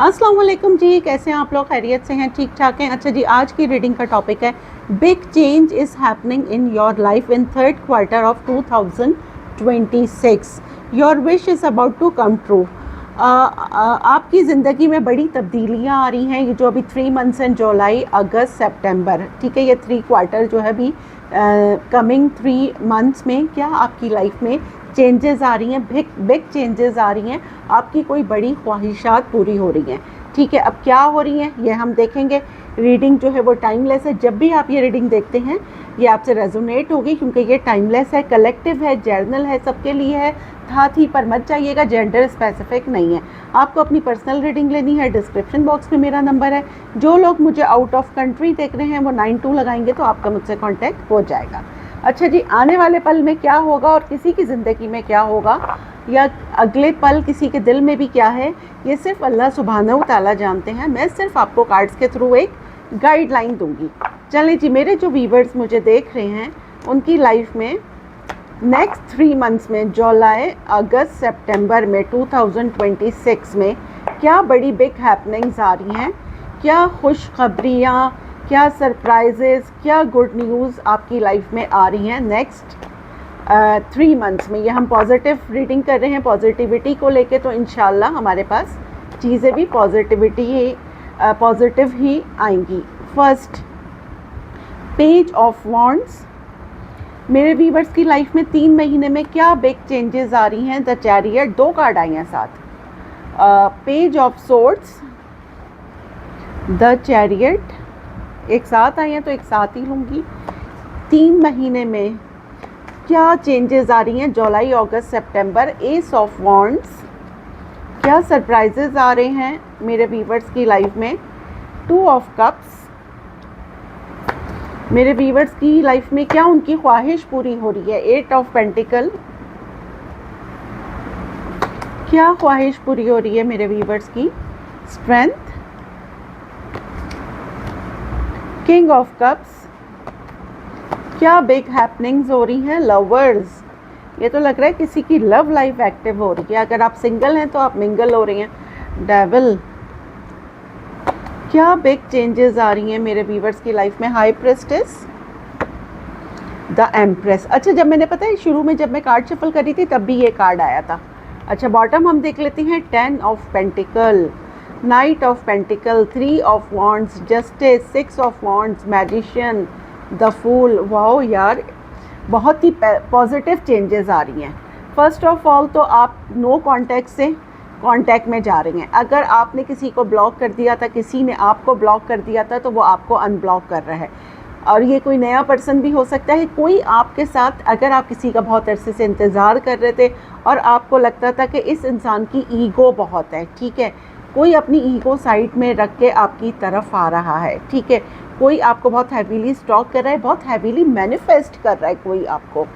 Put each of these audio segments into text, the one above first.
अस्सलाम वालेकुम जी, कैसे हैं आप लोग? खैरियत से हैं? ठीक ठाक हैं? अच्छा जी, आज की रीडिंग का टॉपिक है big change is happening in your life in third quarter of 2026। Your wish is about to come true. आपकी ज़िंदगी में बड़ी तब्दीलियाँ आ रही हैं। ये जो अभी 3 मंथ्स हैं, जुलाई अगस्त सितंबर, ठीक है, ये 3 क्वार्टर जो है अभी कमिंग 3 मंथ्स में क्या आपकी लाइफ में चेंजेस आ रही हैं, बिग चेंजेस आ रही हैं। आपकी कोई बड़ी ख्वाहिशात पूरी हो रही हैं, ठीक है। अब क्या हो रही हैं ये हम देखेंगे। रीडिंग जो है वो टाइमलेस है। जब भी आप ये रीडिंग देखते हैं ये आपसे रेजोनेट होगी, क्योंकि ये टाइमलेस है, कलेक्टिव है, जर्नल है, सबके लिए है। साथ ही पर मत जाइएगा, जेंडर स्पेसिफिक नहीं है। आपको अपनी पर्सनल रीडिंग लेनी है, डिस्क्रिप्शन बॉक्स में मेरा नंबर है। जो लोग मुझे आउट ऑफ कंट्री देख रहे हैं वो 92 लगाएंगे तो आपका मुझसे कॉन्टैक्ट हो जाएगा। अच्छा जी, आने वाले पल में क्या होगा और किसी की ज़िंदगी में क्या होगा, या अगले पल किसी के दिल में भी क्या है, ये सिर्फ अल्लाह सुब्हानहू तआला जानते हैं। मैं सिर्फ आपको कार्ड्स के थ्रू एक गाइडलाइन दूंगी। चलें जी, मेरे जो व्यूवर्स मुझे देख रहे हैं उनकी लाइफ में नेक्स्ट 3 मंथ्स में, जुलाई अगस्त सितंबर में 2026 में क्या बड़ी बिग हैपनिंग्स आ रही हैं, क्या खुशखबरियाँ, क्या सरप्राइजेज़, क्या गुड न्यूज़ आपकी लाइफ में आ रही हैं नेक्स्ट 3 मंथ्स में। ये हम पॉजिटिव रीडिंग कर रहे हैं, पॉजिटिविटी को लेके, तो इंशाल्लाह हमारे पास चीज़ें भी पॉजिटिव ही आएंगी। फर्स्ट पेज ऑफ वॉन्ड्स, मेरे व्यूवर्स की लाइफ में 3 महीने में क्या बिग चेंजेस आ रही हैं। द चैरियट, 2 कार्ड आई हैं साथ। Page of swords, the chariot, एक साथ आई हैं तो एक साथ ही लूँगी। 3 महीने में क्या चेंजेस आ रही हैं, जुलाई अगस्त सितंबर। एस ऑफ वॉन्ड्स, क्या सरप्राइजेस आ रहे हैं मेरे व्यूवर्स की लाइफ में। 2 ऑफ कप्स, मेरे व्यूवर्स की लाइफ में क्या उनकी ख्वाहिश पूरी हो रही है। 8 ऑफ पेंटिकल, क्या ख्वाहिश पूरी हो रही है मेरे व्यूवर्स की। स्ट्रेंथ, किंग ऑफ कप्स, क्या बिग हैपनिंग्स हो रही हैं। लवर्स, ये तो लग रहा है किसी की लव लाइफ एक्टिव हो रही है। अगर आप सिंगल हैं तो आप मिंगल हो रही हैं। डेविल, क्या बिग चेंजेस आ रही हैं मेरे व्यूवर्स की लाइफ में। High प्रेस्टेस, the empress. अच्छा, जब मैंने पता है शुरू में जब मैं कार्ड शफल करी थी तब भी ये कार्ड आया था। अच्छा, बॉटम हम देख लेते हैं। 10 of pentacles, knight of pentacles, 3 of wands, justice, 6 of wands, magician, the fool. Wow यार, बहुत ही पॉजिटिव चेंजेस आ रही हैं। फर्स्ट ऑफ ऑल तो आप नो कॉन्टैक्ट से कॉन्टैक्ट में जा रही हैं। अगर आपने किसी को ब्लॉक कर दिया था, किसी ने आपको ब्लॉक कर दिया था, तो वो आपको अनब्लॉक कर रहा है। और ये कोई नया पर्सन भी हो सकता है। कोई आपके साथ, अगर आप किसी का बहुत अरसे से इंतज़ार कर रहे थे और आपको लगता था कि इस इंसान की ईगो बहुत है, ठीक है, कोई अपनी ईगो साइड में रख के आपकी तरफ आ रहा है, ठीक है, कोई आपको बहुत हैवीली स्टॉक कर रहा है, बहुत हैवीली मैनिफेस्ट कर रहा है कोई आपको।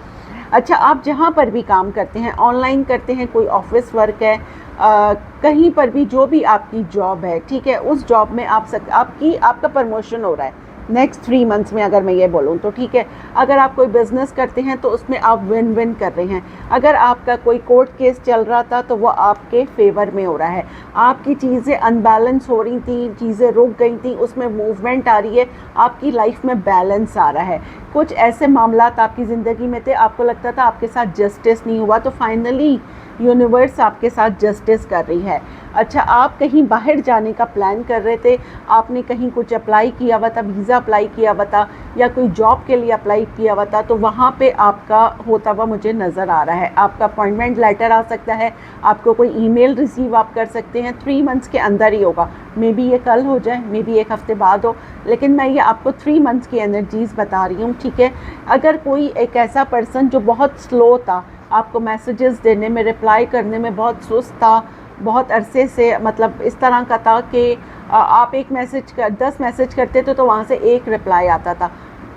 अच्छा, आप जहाँ पर भी काम करते हैं, ऑनलाइन करते हैं, कोई ऑफिस वर्क है, कहीं पर भी जो भी आपकी जॉब है, ठीक है, उस जॉब में आपका प्रमोशन हो रहा है नेक्स्ट 3 मंथ्स में, अगर मैं ये बोलूँ तो, ठीक है। अगर आप कोई बिज़नेस करते हैं तो उसमें आप विन विन कर रहे हैं। अगर आपका कोई कोर्ट केस चल रहा था तो वो आपके फेवर में हो रहा है। आपकी चीज़ें अनबैलेंस हो रही थी, चीज़ें रुक गई थी, उसमें मूवमेंट आ रही है, आपकी लाइफ में बैलेंस आ रहा है। कुछ ऐसे मामलात आपकी ज़िंदगी में थे, आपको लगता था आपके साथ जस्टिस नहीं हुआ, तो फाइनली यूनिवर्स आपके साथ जस्टिस कर रही है। अच्छा, आप कहीं बाहर जाने का प्लान कर रहे थे, आपने कहीं कुछ अप्लाई किया हुआ था, वीज़ा अप्लाई किया हुआ था, या कोई जॉब के लिए अप्लाई किया हुआ था, तो वहाँ पे आपका होता हुआ मुझे नज़र आ रहा है। आपका अपॉइंटमेंट लेटर आ सकता है, आपको कोई ईमेल रिसीव आप कर सकते हैं। 3 मंथ्स के अंदर ही होगा। मे बी ये कल हो जाए, मे बी 1 हफ़्ते बाद हो, लेकिन मैं ये आपको 3 मंथ्स की एनर्जीज़ बता रही हूँ, ठीक है। अगर कोई एक ऐसा पर्सन जो बहुत स्लो था, आपको मैसेजेस देने में, रिप्लाई करने में बहुत सुस्त था, बहुत अरसे से, मतलब इस तरह का था कि आप 10 मैसेज करते थे तो वहाँ से 1 रिप्लाई आता था,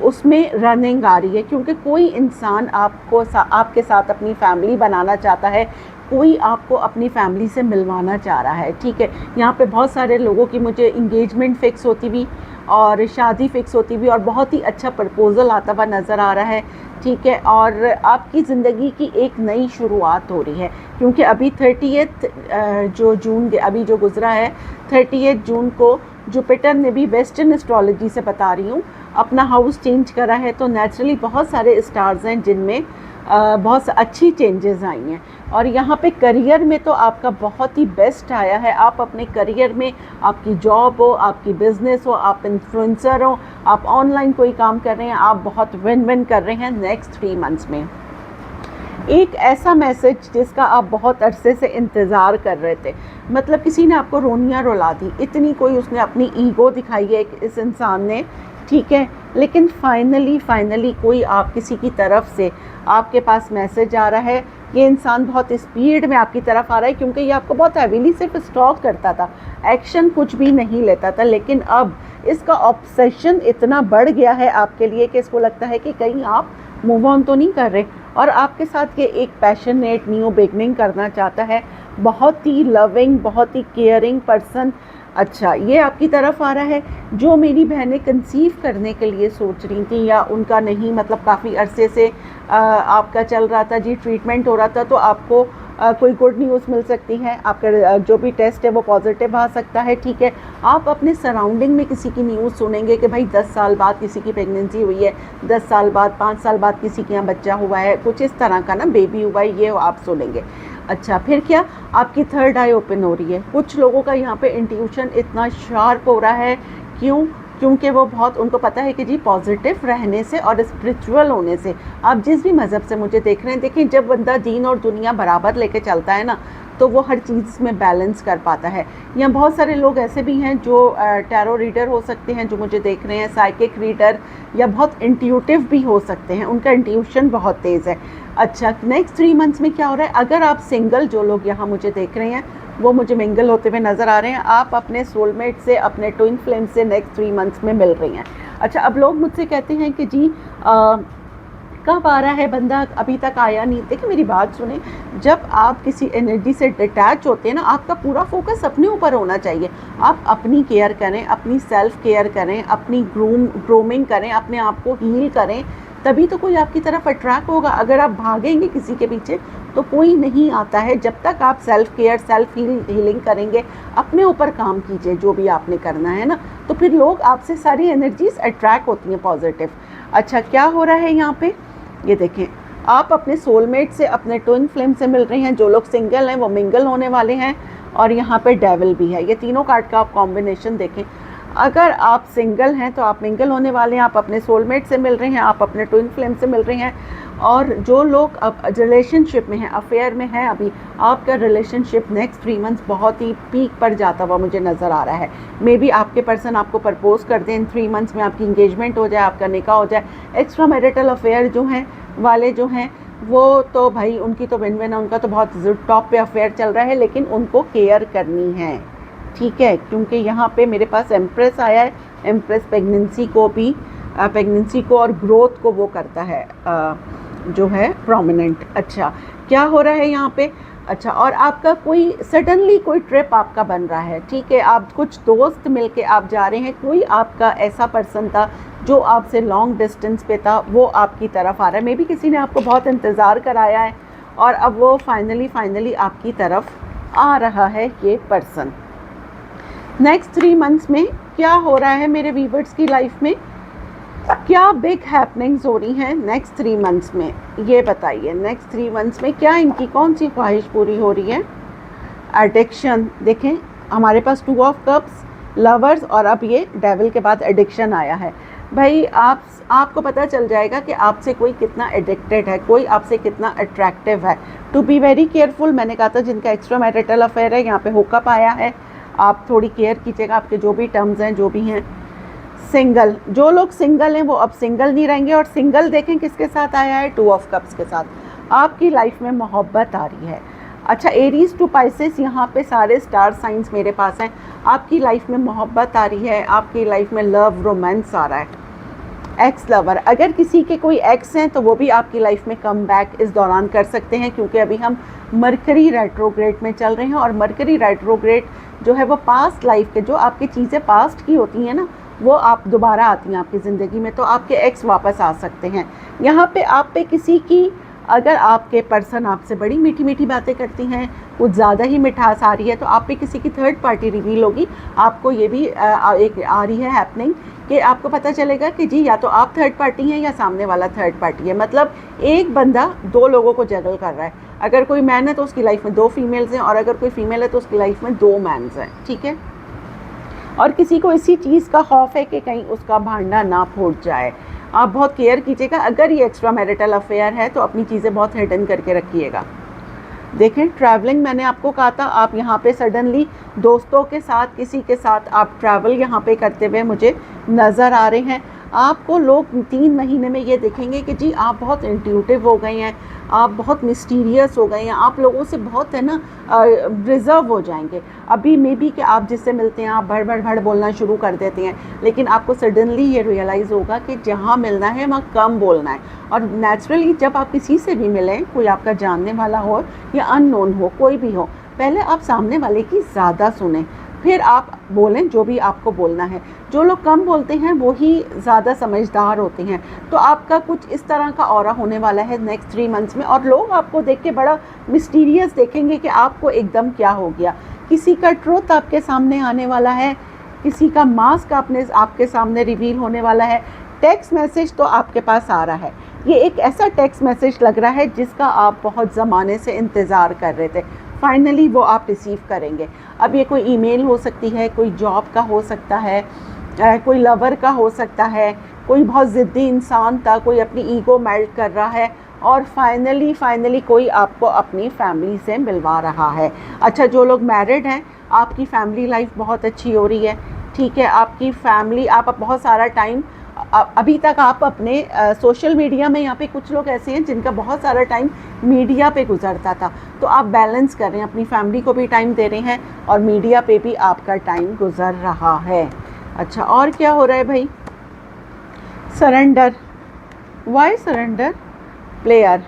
उसमें रनिंग आ रही है। क्योंकि कोई इंसान आपके साथ अपनी फैमिली बनाना चाहता है, कोई आपको अपनी फैमिली से मिलवाना चाह रहा है, ठीक है। यहाँ पे बहुत सारे लोगों की मुझे इंगेजमेंट फिक्स होती हुई और शादी फिक्स होती हुई और बहुत ही अच्छा प्रपोज़ल आता हुआ नज़र आ रहा है, ठीक है। और आपकी ज़िंदगी की एक नई शुरुआत हो रही है, क्योंकि अभी 30th जो जून अभी जो गुज़रा है, 30th जून को जुपिटर ने भी वेस्टर्न एस्ट्रोलॉजी से बता रही हूँ अपना हाउस चेंज करा है। तो नेचुरली बहुत सारे स्टार्स हैं जिनमें बहुत अच्छी चेंजेस आई हैं। और यहाँ पे करियर में तो आपका बहुत ही बेस्ट आया है। आप अपने करियर में, आपकी जॉब हो, आपकी बिजनेस हो, आप इन्फ्लुएंसर हो, आप ऑनलाइन कोई काम कर रहे हैं, आप बहुत विन विन कर रहे हैं नेक्स्ट 3 मंथ्स में। एक ऐसा मैसेज जिसका आप बहुत अरसे से इंतज़ार कर रहे थे, मतलब किसी ने आपको रोनियाँ रुला दी, इतनी कोई उसने अपनी ईगो दिखाई है इस इंसान ने, ठीक है। लेकिन फाइनली कोई आप किसी की तरफ से आपके पास मैसेज आ रहा है। ये इंसान बहुत स्पीड में आपकी तरफ आ रहा है, क्योंकि ये आपको बहुत हैवीली सिर्फ स्टॉक करता था, एक्शन कुछ भी नहीं लेता था। लेकिन अब इसका ऑब्सेशन इतना बढ़ गया है आपके लिए कि इसको लगता है कि कहीं आप मूव ऑन तो नहीं कर रहे, और आपके साथ ये एक पैशनेट न्यू बिगनिंग करना चाहता है। बहुत ही लविंग, बहुत ही केयरिंग पर्सन। अच्छा, ये आपकी तरफ आ रहा है। जो मेरी बहनें कंसीव करने के लिए सोच रही थी, या उनका नहीं, मतलब काफ़ी अरसे से आपका चल रहा था जी, ट्रीटमेंट हो रहा था, तो आपको कोई गुड न्यूज़ मिल सकती है। आपका जो भी टेस्ट है वो पॉजिटिव आ सकता है, ठीक है। आप अपने सराउंडिंग में किसी की न्यूज़ सुनेंगे कि भाई 10 साल बाद किसी की प्रेगनेंसी हुई है, 10 साल बाद, 5 साल बाद किसी के यहाँ बच्चा हुआ है, कुछ इस तरह का ना, बेबी हुआ है, ये आप सुनेंगे। अच्छा, फिर क्या, आपकी थर्ड आई ओपन हो रही है। कुछ लोगों का यहाँ पे इंट्यूशन इतना शार्प हो रहा है, क्यों? क्योंकि वो बहुत, उनको पता है कि जी पॉजिटिव रहने से और स्पिरिचुअल होने से, आप जिस भी मज़हब से मुझे देख रहे हैं, देखिए जब बंदा दीन और दुनिया बराबर लेके चलता है ना, तो वो हर चीज़ में बैलेंस कर पाता है। यहाँ बहुत सारे लोग ऐसे भी हैं जो टैरो रीडर हो सकते हैं जो मुझे देख रहे हैं, साइकिक रीडर, या बहुत इंट्यूटिव भी हो सकते हैं, उनका इंट्यूशन बहुत तेज़ है। अच्छा, नेक्स्ट 3 मंथ्स में क्या हो रहा है? अगर आप सिंगल, जो लोग यहाँ मुझे देख रहे हैं वो मुझे मिंगल होते हुए नज़र आ रहे हैं। आप अपने सोलमेट से, अपने ट्विन फ्लेम से नेक्स्ट 3 मंथ्स में मिल रही हैं। अच्छा, अब लोग मुझसे कहते हैं कि जी कब आ रहा है बंदा, अभी तक आया नहीं। देखिए मेरी बात सुने, जब आप किसी एनर्जी से डिटैच होते हैं ना, आपका पूरा फोकस अपने ऊपर होना चाहिए। आप अपनी केयर करें, अपनी सेल्फ केयर करें, अपनी ग्रूमिंग करें, अपने आप को हील करें, तभी तो कोई आपकी तरफ अट्रैक्ट होगा। अगर आप भागेंगे किसी के पीछे तो कोई नहीं आता है। जब तक आप सेल्फ केयर, सेल्फ हीलिंग करेंगे, अपने ऊपर काम कीजिए जो भी आपने करना है ना, तो फिर लोग आपसे सारी एनर्जीज अट्रैक्ट होती हैं पॉजिटिव। अच्छा, क्या हो रहा है यहाँ पे, ये देखें, आप अपने सोलमेट से, अपने ट्विन फ्लेम से मिल रहे हैं। जो लोग सिंगल हैं वो मिंगल होने वाले हैं, और यहाँ पे डेविल भी है। ये तीनों कार्ड का आप कॉम्बिनेशन देखें। अगर आप सिंगल हैं तो आप मिंगल होने वाले हैं, आप अपने सोलमेट से मिल रहे हैं, आप अपने ट्विन फ्लेम से मिल रहे हैं। और जो लोग अब रिलेशनशिप में हैं, अफेयर में हैं, अभी आपका रिलेशनशिप नेक्स्ट 3 मंथ्स बहुत ही पीक पर जाता हुआ मुझे नज़र आ रहा है। मे बी आपके पर्सन आपको प्रपोज कर दें, इन 3 मंथ्स में आपकी इंगेजमेंट हो जाए, आपका निकाह हो जाए। एक्स्ट्रा मैरिटल अफेयर जो हैं वाले जो हैं, वो तो भाई उनकी तो विन विन है, उनका तो बहुत टॉप पे अफेयर चल रहा है, लेकिन उनको केयर करनी है, ठीक है। क्योंकि यहाँ पे मेरे पास एम्प्रेस आया है। एम्प्रेस प्रेगनेंसी को भी, प्रेगनेंसी को और ग्रोथ को वो करता है, जो है प्रोमिनेंट। अच्छा, क्या हो रहा है यहाँ पे? अच्छा, और आपका कोई सडनली कोई ट्रिप आपका बन रहा है, ठीक है। आप कुछ दोस्त मिलके आप जा रहे हैं, कोई आपका ऐसा पर्सन था जो आपसे लॉन्ग डिस्टेंस पे था, वो आपकी तरफ आ रहा है। मे बी किसी ने आपको बहुत इंतज़ार कराया है, और अब वो फाइनली आपकी तरफ आ रहा है ये पर्सन। नेक्स्ट 3 मंथ्स में क्या हो रहा है मेरे वीवर्स की लाइफ में? क्या बिग हैपनिंग्स हो रही हैं नेक्स्ट 3 मंथ्स में, ये बताइए। नेक्स्ट 3 मंथ्स में क्या इनकी कौन सी ख्वाहिश पूरी हो रही है? एडिक्शन, देखें हमारे पास 2 ऑफ कप्स, लवर्स, और अब ये डेविल के बाद एडिक्शन आया है। भाई आपको पता चल जाएगा कि आपसे कोई कितना एडिक्टेड है, कोई आपसे कितना अट्रैक्टिव है। टू बी वेरी केयरफुल, मैंने कहा था जिनका एक्स्ट्रा मैरिटल अफेयर है, यहाँ पे हुकअप आया है, आप थोड़ी केयर कीजिएगा, आपके जो भी टर्म्स हैं, जो भी हैं। सिंगल, जो लोग सिंगल हैं वो अब सिंगल नहीं रहेंगे, और सिंगल देखें किसके साथ आया है, 2 ऑफ कप्स के साथ। आपकी लाइफ में मोहब्बत आ रही है। अच्छा, एरीज टू पाइसेस, यहाँ पे सारे स्टार साइंस मेरे पास हैं। आपकी लाइफ में मोहब्बत आ रही है, आपकी लाइफ में लव, रोमांस आ रहा है। एक्स लवर, अगर किसी के कोई एक्स हैं तो वो भी आपकी लाइफ में कम बैक इस दौरान कर सकते हैं, क्योंकि अभी हम मरकरी रेट्रोग्रेड में चल रहे हैं। और मरकरी रेट्रोग्रेड जो है वो पास्ट लाइफ के, जो आपकी चीज़ें पास्ट की होती हैं ना, वो आप दोबारा आती हैं आपकी ज़िंदगी में, तो आपके एक्स वापस आ सकते हैं। यहाँ पे आप पे किसी की, अगर आपके पर्सन आपसे बड़ी मीठी मीठी बातें करती हैं, कुछ ज़्यादा ही मिठास आ रही है, तो आप पे किसी की थर्ड पार्टी रिवील होगी। आपको ये भी एक आ रही है हैपनिंग कि आपको पता चलेगा कि जी या तो आप थर्ड पार्टी हैं या सामने वाला थर्ड पार्टी है। मतलब एक बंदा दो लोगों को जगल कर रहा है। अगर कोई मैन है तो उसकी लाइफ में दो फीमेल्स हैं, और अगर कोई फीमेल है तो उसकी लाइफ में दो मैन्स हैं, ठीक है। और किसी को इसी चीज़ का खौफ है कि कहीं उसका भांडा ना फूट जाए। आप बहुत केयर कीजिएगा। अगर ये एक्स्ट्रा मैरिटल अफेयर है तो अपनी चीज़ें बहुत हिडन करके रखिएगा। देखें, ट्रैवलिंग मैंने आपको कहा था, आप यहाँ पे सडनली दोस्तों के साथ, किसी के साथ आप ट्रैवल यहाँ पे करते हुए मुझे नज़र आ रहे हैं। आपको लोग 3 महीने में ये देखेंगे कि जी आप बहुत इंट्यूटिव हो गए हैं, आप बहुत मिस्टीरियस हो गए हैं, आप लोगों से बहुत है ना रिजर्व हो जाएंगे। अभी मे बी कि आप जिससे मिलते हैं आप भड़ भड़ भड़ बोलना शुरू कर देते हैं, लेकिन आपको सडनली ये रियलाइज़ होगा कि जहाँ मिलना है वहाँ कम बोलना है। और नेचुरली जब आप किसी से भी मिलें, कोई आपका जानने वाला हो या अननोन हो, कोई भी हो, पहले आप सामने वाले की ज़्यादा सुनें, फिर आप बोलें जो भी आपको बोलना है। जो लोग कम बोलते हैं वो ही ज़्यादा समझदार होते हैं। तो आपका कुछ इस तरह का ऑरा होने वाला है नेक्स्ट 3 मंथ्स में, और लोग आपको देख के बड़ा मिस्टीरियस देखेंगे कि आपको एकदम क्या हो गया। किसी का ट्रुथ आपके सामने आने वाला है, किसी का मास्क आपके सामने रिवील होने वाला है। टेक्स्ट मैसेज तो आपके पास आ रहा है, ये एक ऐसा टेक्स्ट मैसेज लग रहा है जिसका आप बहुत ज़माने से इंतज़ार कर रहे थे, फाइनली वो आप रिसीव करेंगे। अब ये कोई ईमेल हो सकती है, कोई जॉब का हो सकता है, कोई लवर का हो सकता है, कोई बहुत ज़िद्दी इंसान था, कोई अपनी ईगो मेल्ट कर रहा है, और फाइनली कोई आपको अपनी फैमिली से मिलवा रहा है। अच्छा, जो लोग मैरिड हैं, आपकी फैमिली लाइफ बहुत अच्छी हो रही है, ठीक है। आपकी फैमिली, आप बहुत सारा टाइम, अभी तक आप अपने सोशल मीडिया में, यहाँ पे कुछ लोग ऐसे हैं जिनका बहुत सारा टाइम मीडिया पे गुजरता था, तो आप बैलेंस कर रहे हैं, अपनी फैमिली को भी टाइम दे रहे हैं और मीडिया पे भी आपका टाइम गुजर रहा है। अच्छा, और क्या हो रहा है भाई? सरेंडर। Why surrender? प्लेयर।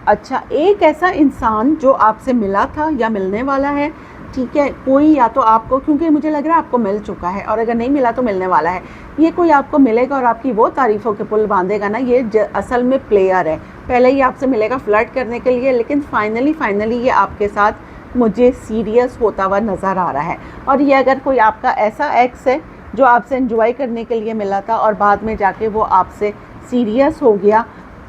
अच्छा, एक ऐसा इंसान जो आपसे मिला था या मिलने वाला है, ठीक है, कोई या तो आपको, क्योंकि मुझे लग रहा है आपको मिल चुका है, और अगर नहीं मिला तो मिलने वाला है, ये कोई आपको मिलेगा और आपकी वो तारीफ़ों के पुल बांधेगा ना, ये असल में प्लेयर है। पहले ही आपसे मिलेगा फ्लर्ट करने के लिए, लेकिन फाइनली ये आपके साथ मुझे सीरियस होता हुआ नज़र आ रहा है। और ये अगर कोई आपका ऐसा एक्स है जो आपसे एंजॉय करने के लिए मिला था और बाद में जाके वो आपसे सीरियस हो गया,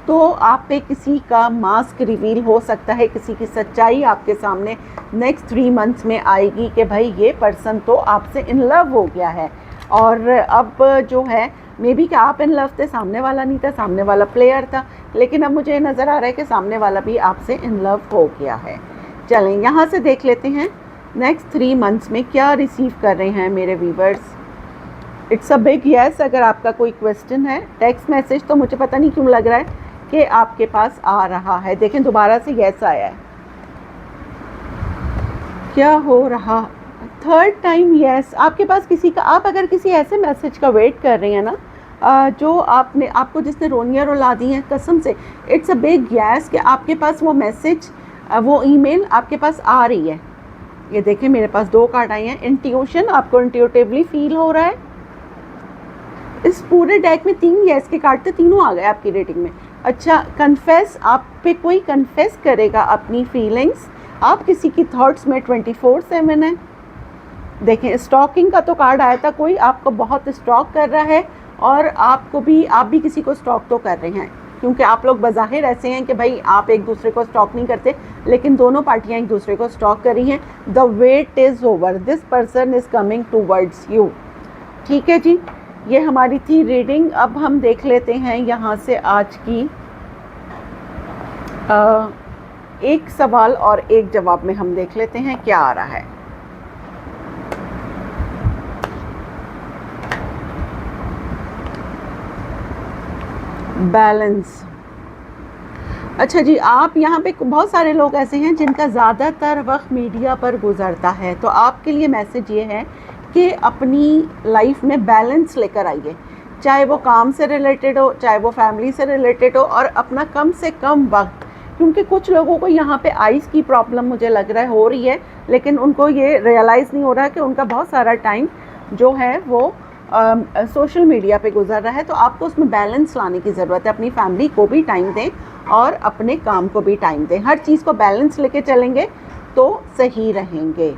तो आप पे किसी का मास्क रिवील हो सकता है, किसी की सच्चाई आपके सामने नेक्स्ट 3 मंथ्स में आएगी कि भाई ये पर्सन तो आपसे इन लव हो गया है। और अब जो है, मे बी कि आप इन लव थे, सामने वाला नहीं था, सामने वाला प्लेयर था, लेकिन अब मुझे नज़र आ रहा है कि सामने वाला भी आपसे इन लव हो गया है। चलें, यहाँ से देख लेते हैं नेक्स्ट 3 मंथ्स में क्या रिसीव कर रहे हैं मेरे viewers. It's a big yes. अगर आपका कोई क्वेश्चन है, टेक्स्ट मैसेज तो मुझे पता नहीं क्यों लग रहा है कि आपके पास आ रहा है। देखें, दोबारा से येस आया है। क्या हो रहा? Third time yes. आपके पास किसी का, आप अगर किसी ऐसे मैसेज का वेट कर रहे हैं ना, जो आपको जिसने रोनियाँ रुला दी हैं, कसम से इट्स अ बिग येस कि आपके पास वो मैसेज, वो ईमेल आपके पास आ रही है। ये देखें, मेरे पास 2 कार्ड आए हैं। इंट्यूशन, आपको इंट्यूटिवली फील हो रहा है। इस पूरे डेक में 3 येस के कार्ड थे, तीनों आ गए आपकी रेटिंग में। अच्छा, कन्फेस, आप पे कोई कन्फेस करेगा अपनी फीलिंग्स। आप किसी की थॉट्स में 24/7 है। देखें, स्टॉकिंग का तो कार्ड आया था, कोई आपको बहुत स्टॉक कर रहा है, और आप भी किसी को स्टॉक तो कर रहे हैं, क्योंकि आप लोग बज़ाहिर ऐसे हैं कि भाई आप एक दूसरे को स्टॉक नहीं करते, लेकिन दोनों पार्टियां एक दूसरे को स्टॉक कर रही हैं। The wait is over, this person is coming towards you. ठीक है जी, ये हमारी थी रीडिंग। अब हम देख लेते हैं यहाँ से आज की एक सवाल और एक जवाब में हम देख लेते हैं क्या आ रहा है। बैलेंस। अच्छा जी, आप यहाँ पे बहुत सारे लोग ऐसे हैं जिनका ज़्यादातर वक्त मीडिया पर गुजरता है, तो आपके लिए मैसेज ये है कि अपनी लाइफ में बैलेंस लेकर आइए, चाहे वो काम से रिलेटेड हो, चाहे वो फैमिली से रिलेटेड हो, और अपना कम से कम वक्त, क्योंकि कुछ लोगों को यहाँ पे आइज़ की प्रॉब्लम मुझे लग रहा है हो रही है, लेकिन उनको ये रियलाइज़ नहीं हो रहा कि उनका बहुत सारा टाइम जो है वो सोशल मीडिया पे गुजर रहा है, तो आपको उसमें बैलेंस लाने की ज़रूरत है। अपनी फैमिली को भी टाइम दें और अपने काम को भी टाइम दें। हर चीज़ को बैलेंस लेके चलेंगे तो सही रहेंगे।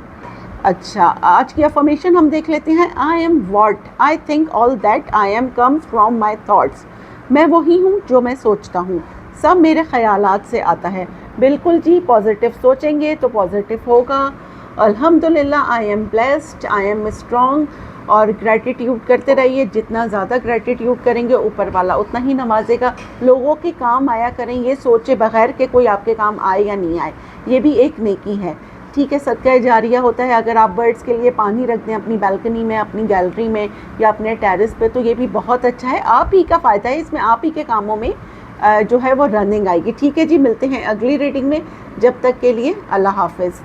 अच्छा, आज की अफर्मेशन हम देख लेते हैं। I am what I think, all that I am comes from my thoughts. मैं वही हूँ जो मैं सोचता हूँ, सब मेरे ख्यालात से आता है। बिल्कुल जी, पॉजिटिव सोचेंगे तो पॉजिटिव होगा। अल्हम्दुलिल्लाह, I am blessed, I am strong. और ग्रैटिट्यूड करते रहिए। जितना ज़्यादा ग्रैटिट्यूड करेंगे ऊपर वाला उतना ही नवाजेगा। लोगों के काम आया करें, ये सोचे बगैर कि कोई आपके काम आए या नहीं आए, ये भी एक नेकी है। ठीक है, सदका जारिया होता है। अगर आप बर्ड्स के लिए पानी रख दें अपनी बालकनी में, अपनी गैलरी में या अपने टेरेस पे, तो ये भी बहुत अच्छा है। आप ही का फ़ायदा है इसमें, आप ही के कामों में जो है वो रनिंग आएगी। ठीक है जी, मिलते हैं अगली रीडिंग में। जब तक के लिए अल्लाह हाफिज़।